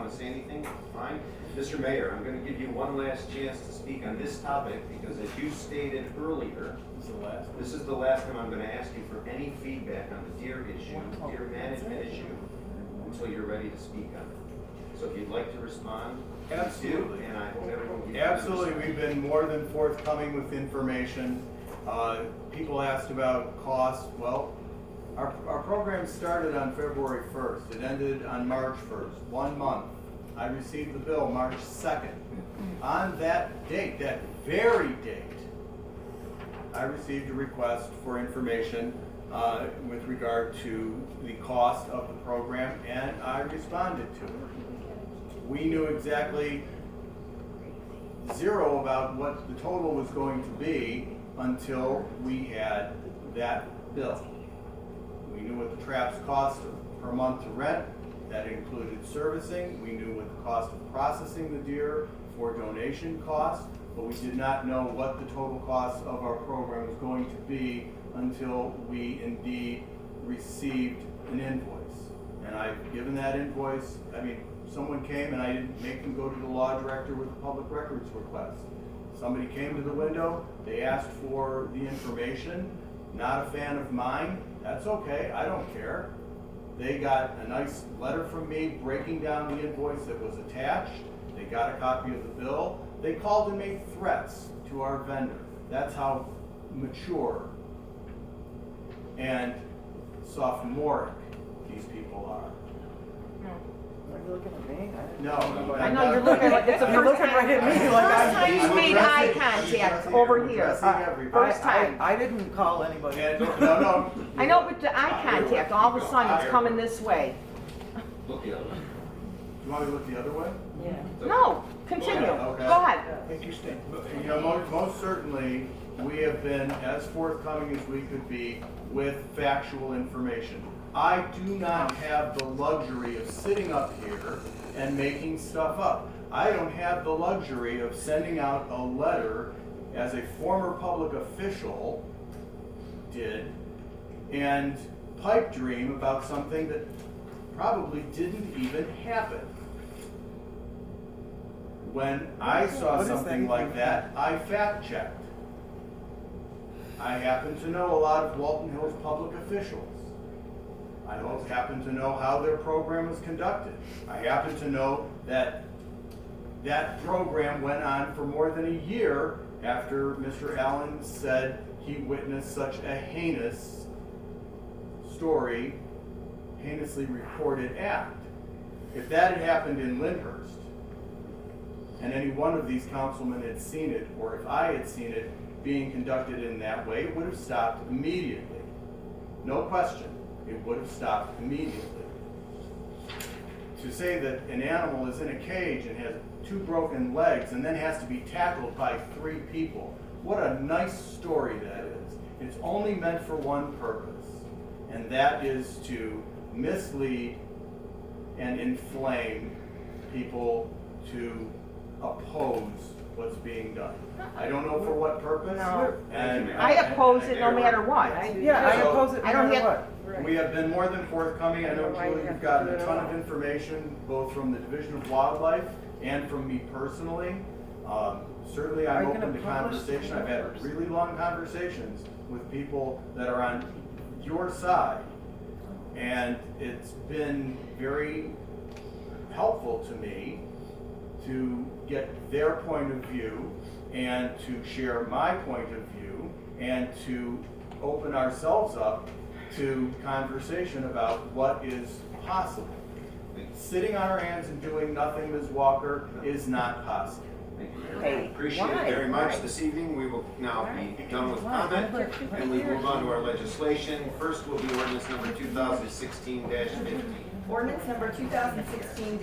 want to say anything? Fine. Mr. Mayor, I'm going to give you one last chance to speak on this topic because as you stated earlier, this is the last time I'm going to ask you for any feedback on the deer issue, deer management issue, until you're ready to speak on it. So if you'd like to respond, absolutely. do, and I hope everyone gives you Absolutely, respect. we've been more than forthcoming with information. People asked about cost. Well, our program started on February 1st. It ended on March 1st, 1 month. I received the bill March 2nd. On that date, that very date, I received a request for information with regard to the cost of the program, and I responded to it. We knew exactly zero about what the total was going to be until we had that bill. We knew what the traps cost per month to rent. That included servicing. We knew what the cost of processing the deer for donation costs, but we did not know what the total cost of our program was going to be until we indeed received an invoice. And I've given that invoice. I mean, someone came and I didn't make them go to the law director with a public records request. Somebody came to the window, they asked for the information, not a fan of mine. That's okay, I don't care. They got a nice letter from me breaking down the invoice that was attached. They got a copy of the bill. They called and made threats to our vendor. That's how mature and sophomoric these people are. Are you looking at me? No. I know you're looking like it's the You're first looking time. right at me like First time I'm you made eye contact over here. First time. I didn't call anybody. And, no. I know, but the eye contact, all of a sudden it's coming this way. Look the other way. You want me to look the other way? Yeah. No, continue. Okay. Go ahead. You know, most certainly, we have been as forthcoming as we could be with factual information. I do not have the luxury of sitting up here and making stuff up. I don't have the luxury of sending out a letter as a former public official did and pipe dream about something that probably didn't even happen. When I saw something like that, I fact checked. I happen to know a lot of Walton Hills public officials. I happen to know how their program was conducted. I happen to know that that program went on for more than a year after Mr. Allen said he witnessed such a heinous story, heinously reported act. If that had happened in Lyndhurst, and any one of these councilmen had seen it, or if I had seen it being conducted in that way, it would have stopped immediately. No question, it would have stopped immediately. To say that an animal is in a cage and has 2 broken legs and then has to be tackled by 3 people, what a nice story that is. It's only meant for one purpose, and that is to mislead and inflame people to oppose what's being done. I don't know for what purpose. No. And I oppose it no matter what. I So, oppose it I no don't matter have- what. We have been more than forthcoming. I know, Why Julie, you have you've to gotten do a it ton all? of information, both from the Division of Wildlife and from me personally. Certainly, Are I'm you gonna open to publish conversation. the I've had numbers? really long conversations with people that are on your side. And it's been very helpful to me to get their point of view and to share my point of view and to open ourselves up to conversation about what is possible. Sitting on our hands and doing nothing, Ms. Walker, is not possible. Thank you, Mayor. Hey, Appreciate why? it very much. Why? This evening, we will now be done with Why? comment, Why? and we move on to our legislation. First will be ordinance number 2016-15. Ordinance number 2016